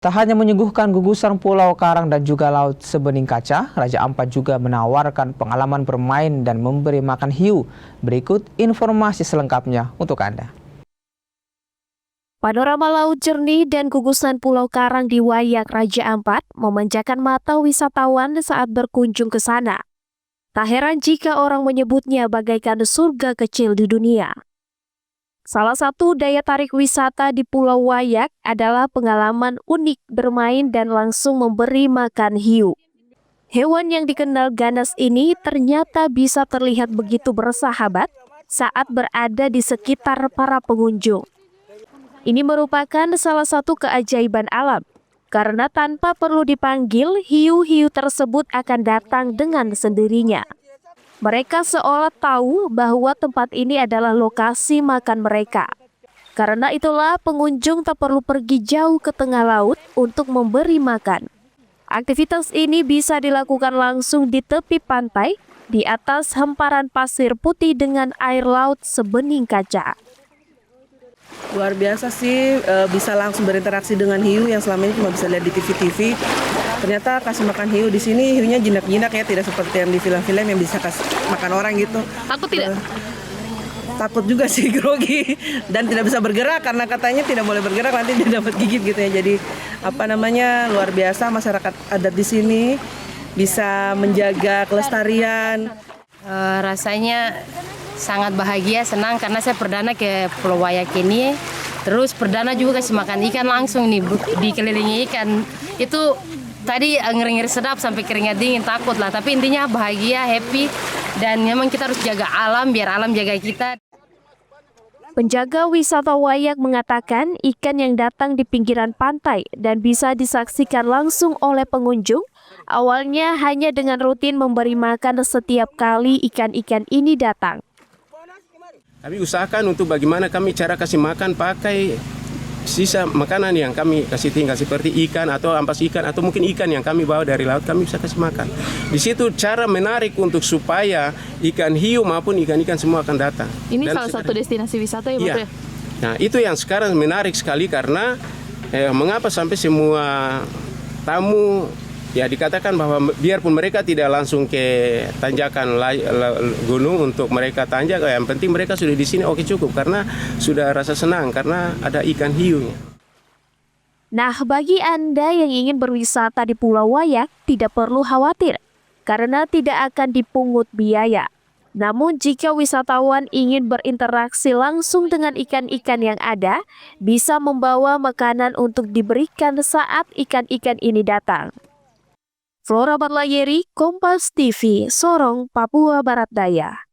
Tak hanya menyuguhkan gugusan pulau karang dan juga laut sebening kaca, Raja Ampat juga menawarkan pengalaman bermain dan memberi makan hiu. Berikut informasi selengkapnya untuk Anda. Panorama laut jernih dan gugusan pulau karang di Wayak Raja Ampat memanjakan mata wisatawan saat berkunjung ke sana. Tak heran jika orang menyebutnya bagaikan surga kecil di dunia. Salah satu daya tarik wisata di Pulau Wayak adalah pengalaman unik bermain dan langsung memberi makan hiu. Hewan yang dikenal ganas ini ternyata bisa terlihat begitu bersahabat saat berada di sekitar para pengunjung. Ini merupakan salah satu keajaiban alam, karena tanpa perlu dipanggil, hiu-hiu tersebut akan datang dengan sendirinya. Mereka seolah tahu bahwa tempat ini adalah lokasi makan mereka. Karena itulah pengunjung tak perlu pergi jauh ke tengah laut untuk memberi makan. Aktivitas ini bisa dilakukan langsung di tepi pantai, di atas hamparan pasir putih dengan air laut sebening kaca. Luar biasa sih, bisa langsung berinteraksi dengan hiu yang selama ini cuma bisa lihat di TV-TV. Ternyata kasih makan hiu di sini, hiunya jinak-jinak ya, tidak seperti yang di film-film yang bisa kasih makan orang gitu. Takut tidak? Takut juga sih, grogi, dan tidak bisa bergerak karena katanya tidak boleh bergerak, nanti dia dapat gigit gitu ya. Jadi luar biasa masyarakat adat di sini bisa menjaga kelestarian. Rasanya sangat bahagia, senang karena saya perdana ke Pulau Wayak ini. Terus perdana juga kasih makan ikan langsung nih, dikelilingi ikan. Itu tadi ngeri-ngeri sedap sampai keringat dingin, takut lah. Tapi intinya bahagia, happy, dan memang kita harus jaga alam biar alam jaga kita. Penjaga wisata Wayak mengatakan ikan yang datang di pinggiran pantai dan bisa disaksikan langsung oleh pengunjung, awalnya hanya dengan rutin memberi makan setiap kali ikan-ikan ini datang. Kami usahakan untuk bagaimana kami cara kasih makan pakai sisa makanan yang kami kasih tinggal seperti ikan atau ampas ikan atau mungkin ikan yang kami bawa dari laut kami bisa kasih makan. Di situ cara menarik untuk supaya ikan hiu maupun ikan-ikan semua akan datang. Ini dan salah satu destinasi wisata ya, Bapak? Iya. Nah, itu yang sekarang menarik sekali karena mengapa sampai semua tamu ya dikatakan bahwa biarpun mereka tidak langsung ke tanjakan gunung untuk mereka tanjak, yang penting mereka sudah di sini oke cukup karena sudah rasa senang karena ada ikan hiunya. Nah, bagi Anda yang ingin berwisata di Pulau Wayak tidak perlu khawatir karena tidak akan dipungut biaya. Namun jika wisatawan ingin berinteraksi langsung dengan ikan-ikan yang ada, bisa membawa makanan untuk diberikan saat ikan-ikan ini datang. Flora Barlayeri, Kompas TV, Sorong, Papua Barat Daya.